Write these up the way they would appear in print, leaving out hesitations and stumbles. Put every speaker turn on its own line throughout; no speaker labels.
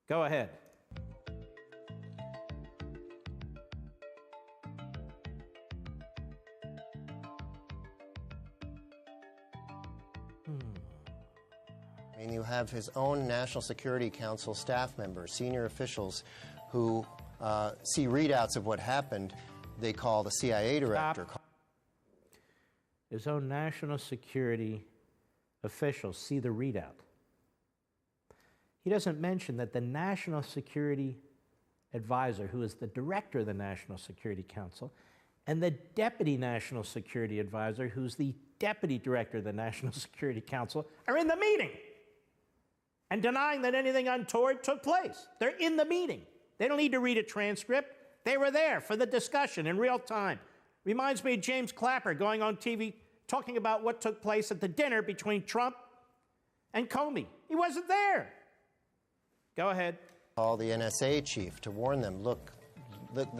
Go ahead.
I mean, you have his own National Security Council staff members, senior officials who see readouts of what happened. They call the CIA director.
Stop. His own national security officials see the readout. He doesn't mention that the National Security Advisor, who is the director of the National Security Council, and the Deputy National Security Advisor, who's the Deputy Director of the National Security Council, are in the meeting and denying that anything untoward took place. They're in the meeting. They don't need to read a transcript. They were there for the discussion in real time. Reminds me of James Clapper going on TV talking about what took place at the dinner between Trump and Comey. He wasn't there. Go ahead.
Call the NSA chief to warn them, look,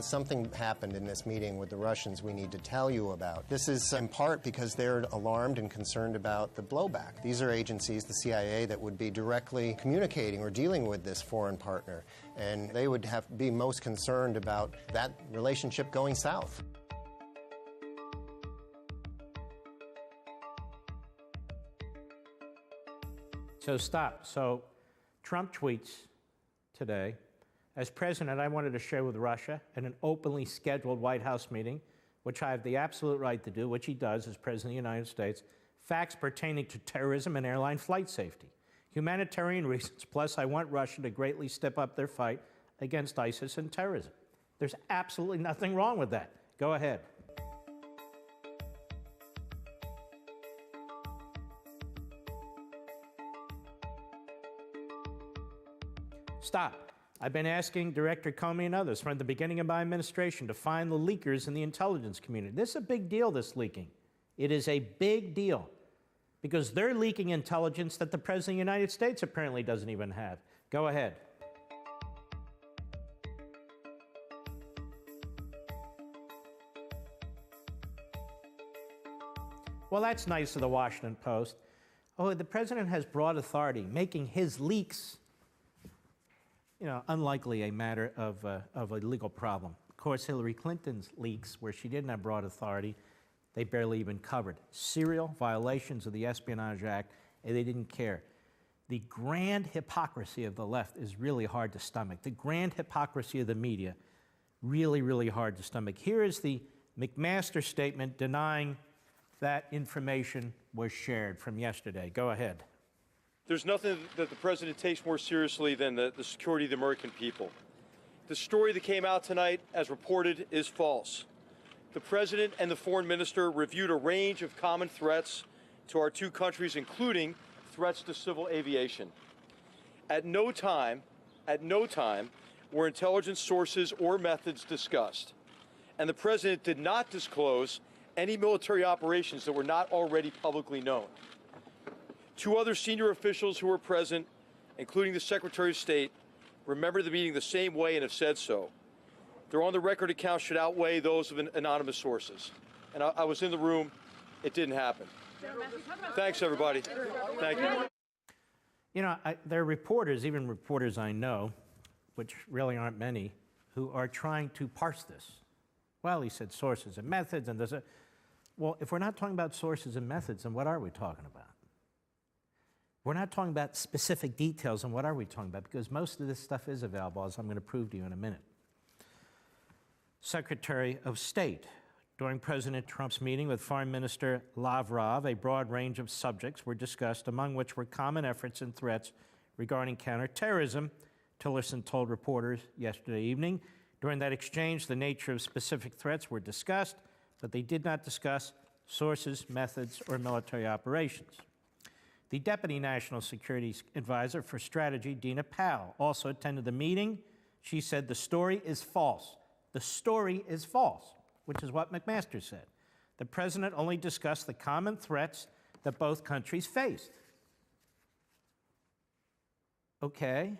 something happened in this meeting with the Russians we need to tell you about. This is in part because they're alarmed and concerned about the blowback. These are agencies, the CIA, that would be directly communicating or dealing with this foreign partner, and they would be most concerned about that relationship going south.
So stop. So Trump tweets today, as president, I wanted to share with Russia in an openly scheduled White House meeting, which I have the absolute right to do, which he does as president of the United States, facts pertaining to terrorism and airline flight safety, humanitarian reasons, plus I want Russia to greatly step up their fight against ISIS and terrorism. There's absolutely nothing wrong with that. Go ahead. Stop. I've been asking Director Comey and others from the beginning of my administration to find the leakers in the intelligence community. This is a big deal, this leaking. It is a big deal because they're leaking intelligence that the President of the United States apparently doesn't even have. Go ahead. Well, that's nice of the Washington Post. Oh, the President has broad authority, making his leaks unlikely a matter of a legal problem. Of course, Hillary Clinton's leaks, where she didn't have broad authority, they barely even covered. Serial violations of the Espionage Act, and they didn't care. The grand hypocrisy of the left is really hard to stomach. The grand hypocrisy of the media, really, really hard to stomach. Here is the McMaster statement denying that information was shared from yesterday. Go ahead.
There's nothing that the president takes more seriously than the security of the American people. The story that came out tonight, as reported, is false. The president and the foreign minister reviewed a range of common threats to our two countries, including threats to civil aviation. At no time were intelligence sources or methods discussed. And the president did not disclose any military operations that were not already publicly known. Two other senior officials who were present, including the Secretary of State, remember the meeting the same way and have said so. Their on-the-record accounts should outweigh those of anonymous sources. And I was in the room. It didn't happen. Thanks, everybody. Thank you.
There are reporters, even reporters I know, which really aren't many, who are trying to parse this. Well, he said sources and methods, and well, if we're not talking about sources and methods, then what are we talking about? We're not talking about specific details, and what are we talking about? Because most of this stuff is available, as I'm going to prove to you in a minute. Secretary of State, during President Trump's meeting with Foreign Minister Lavrov, a broad range of subjects were discussed, among which were common efforts and threats regarding counterterrorism, Tillerson told reporters yesterday evening. During that exchange, the nature of specific threats were discussed, but they did not discuss sources, methods, or military operations. The Deputy National Security Advisor for Strategy, Dina Powell, also attended the meeting. She said the story is false. The story is false, which is what McMaster said. The president only discussed the common threats that both countries faced. Okay,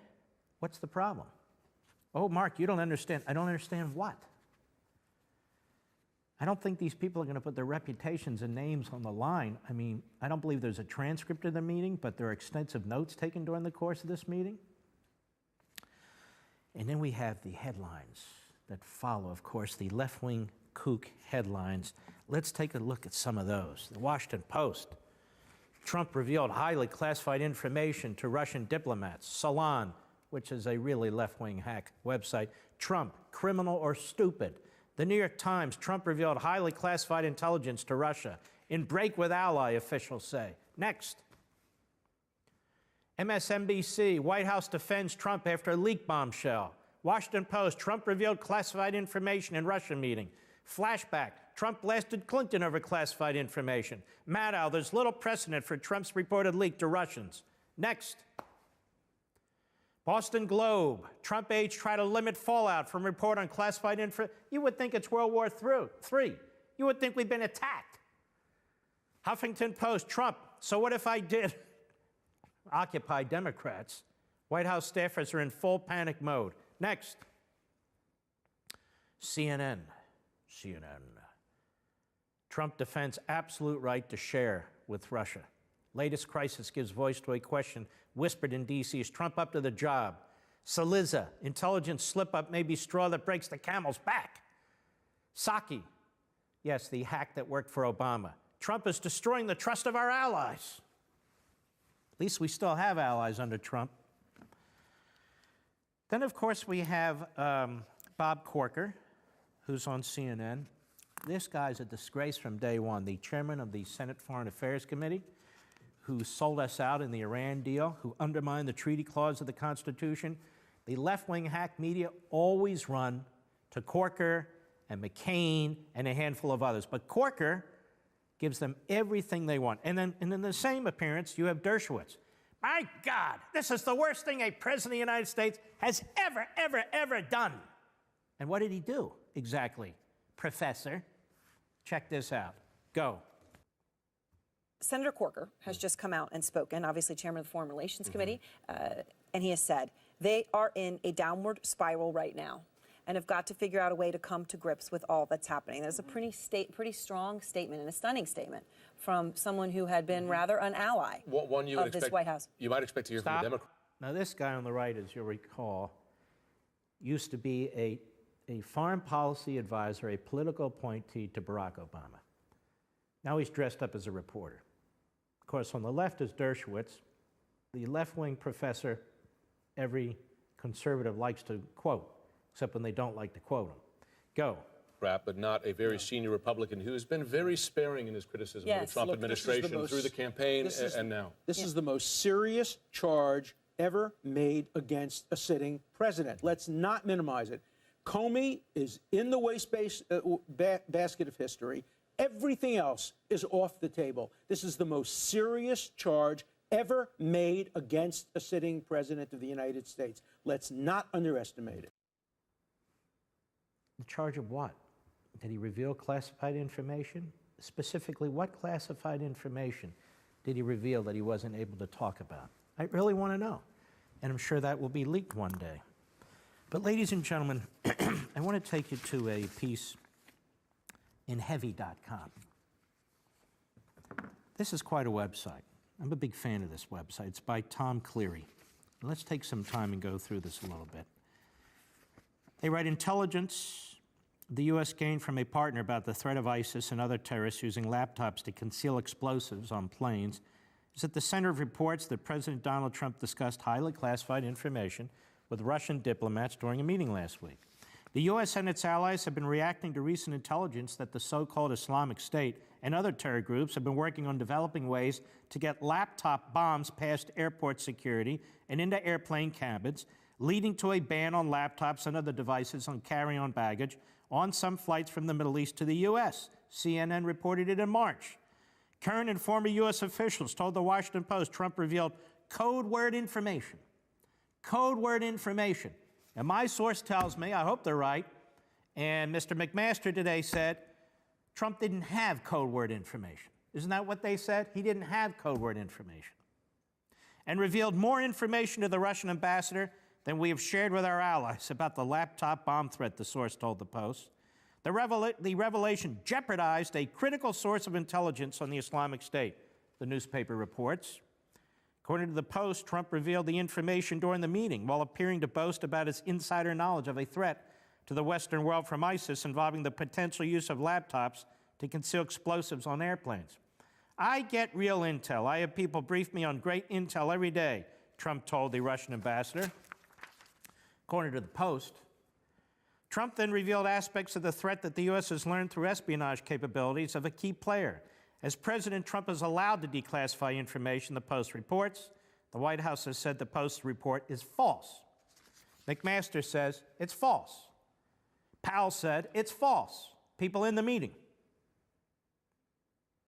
what's the problem? Oh, Mark, you don't understand. I don't understand what? I don't think these people are going to put their reputations and names on the line. I mean, I don't believe there's a transcript of the meeting, but there are extensive notes taken during the course of this meeting. And then we have the headlines that follow, of course, the left-wing kook headlines. Let's take a look at some of those. The Washington Post. Trump revealed highly classified information to Russian diplomats. Salon, which is a really left-wing hack website. Trump, criminal or stupid. The New York Times, Trump revealed highly classified intelligence to Russia. In break with ally, officials say. Next. MSNBC, White House defends Trump after leak bombshell. Washington Post, Trump revealed classified information in Russia meeting. Flashback, Trump blasted Clinton over classified information. Maddow, there's little precedent for Trump's reported leak to Russians. Next. Boston Globe, Trump aides try to limit fallout from report on classified info. You would think it's World War III. You would think we've been attacked. Huffington Post, Trump, so what if I did? Occupy Democrats. White House staffers are in full panic mode. Next. CNN. Trump defends absolute right to share with Russia. Latest crisis gives voice to a question whispered in D.C. Is Trump up to the job? Saliza, intelligence slip-up may be straw that breaks the camel's back. Psaki, yes, the hack that worked for Obama. Trump is destroying the trust of our allies. At least we still have allies under Trump. Then, of course, we have Bob Corker, who's on CNN. This guy's a disgrace from day one, the chairman of the Senate Foreign Affairs Committee, who sold us out in the Iran deal, who undermined the treaty clause of the Constitution. The left-wing hack media always run to Corker and McCain and a handful of others. But Corker gives them everything they want. And then in the same appearance, you have Dershowitz. My God, this is the worst thing a president of the United States has ever done. And what did he do exactly, Professor? Check this out. Go.
Senator Corker has just come out and spoken, obviously chairman of the Foreign Relations Committee, and he has said they are in a downward spiral right now and have got to figure out a way to come to grips with all that's happening. That's a pretty strong statement and a stunning statement from someone who had been rather an ally of this White House.
You might expect to hear from a Democrat.
Now, this guy on the right, as you'll recall, used to be a foreign policy advisor, a political appointee to Barack Obama. Now he's dressed up as a reporter. Of course, on the left is Dershowitz, the left-wing professor every conservative likes to quote, except when they don't like to quote him. Go.
But not a very senior Republican who has been very sparing in his criticism of the Trump administration through the campaign and now.
This is the most serious charge ever made against a sitting president. Let's not minimize it. Comey is in the waste basket of history. Everything else is off the table. This is the most serious charge ever made against a sitting president of the United States. Let's not underestimate it.
The charge of what? Did he reveal classified information? Specifically, what classified information did he reveal that he wasn't able to talk about? I really want to know. And I'm sure that will be leaked one day. But ladies and gentlemen, I want to take you to a piece in Heavy.com. This is quite a website. I'm a big fan of this website. It's by Tom Cleary. Let's take some time and go through this a little bit. They write, intelligence the U.S. gained from a partner about the threat of ISIS and other terrorists using laptops to conceal explosives on planes is at the center of reports that President Donald Trump discussed highly classified information with Russian diplomats during a meeting last week. The U.S. and its allies have been reacting to recent intelligence that the so-called Islamic State and other terror groups have been working on developing ways to get laptop bombs past airport security and into airplane cabins, leading to a ban on laptops and other devices on carry-on baggage on some flights from the Middle East to the U.S. CNN reported it in March. Current and former U.S. officials told the Washington Post Trump revealed code word information. Code word information. And my source tells me, I hope they're right, and Mr. McMaster today said Trump didn't have code word information. Isn't that what they said? He didn't have code word information. And revealed more information to the Russian ambassador than we have shared with our allies about the laptop bomb threat, the source told the Post. The revelation jeopardized a critical source of intelligence on the Islamic State, the newspaper reports. According to the Post, Trump revealed the information during the meeting while appearing to boast about his insider knowledge of a threat to the Western world from ISIS involving the potential use of laptops to conceal explosives on airplanes. I get real intel. I have people brief me on great intel every day, Trump told the Russian ambassador. According to the Post, Trump then revealed aspects of the threat that the U.S. has learned through espionage capabilities of a key player. As President Trump is allowed to declassify information, the Post reports, the White House has said the Post's report is false. McMaster says it's false. Powell said it's false. People in the meeting.